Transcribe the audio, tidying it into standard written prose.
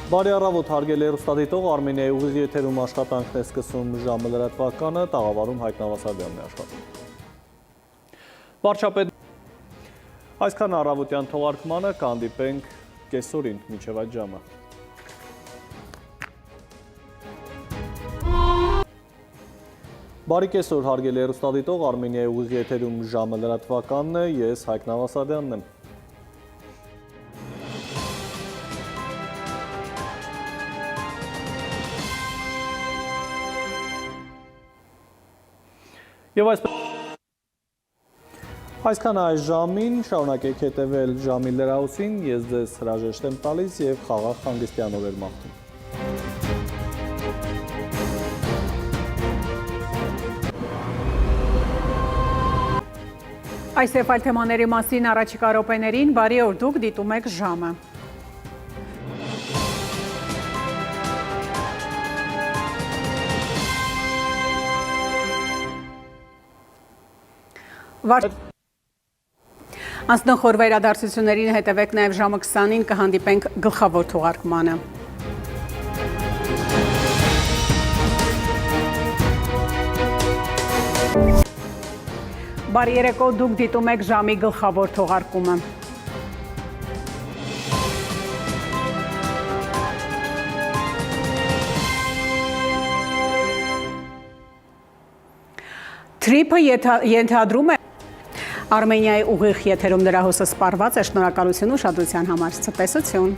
Բարի առավոտ, հարգելի հեռուստադիտող, Արմենիայի ուղիղ եթերում աշխատանքն է սկսում ժամը լրատվականը, տաղավարում Հայկ Նավասարդյանն է աշխատում։ Վարչապետ այսքան առավոտյան թողարկմանը կհանդիպենք կեսօրին մինչև այդ ժամը։ Բարի կեսօր, հարգելի հեռուստադիտող, Արմենիայի ուղիղ եթերում ժամը լրատվականն է, ես Հայկ Նավասարդյանն եմ։ Եվ այսքան այս ժամին շարունակեք հետևել ժամի լրահոսին, ես ձեզ հրաժեշտ եմ տալիս և խաղաղ հանգստյան օրեր մաղթում։ Այս և այլ թեմաների մասին առաջիկա րոպեներին բարի օր, դուք դիտում եք ժամը։ Անցնող վերադարձություններին հետևեք նաև ժամը 20-ին կհանդիպենք գլխավոր թողարկմանը։ Բարի երեկո, դուք դիտում եք ժամի գլխավոր թողարկումը։ Թրիփը ենթադրում է Արմենիայի ուղիղ եթերում լրահոսը սպառված է, շնորհակալություն ուշադրության համար, ցտեսություն։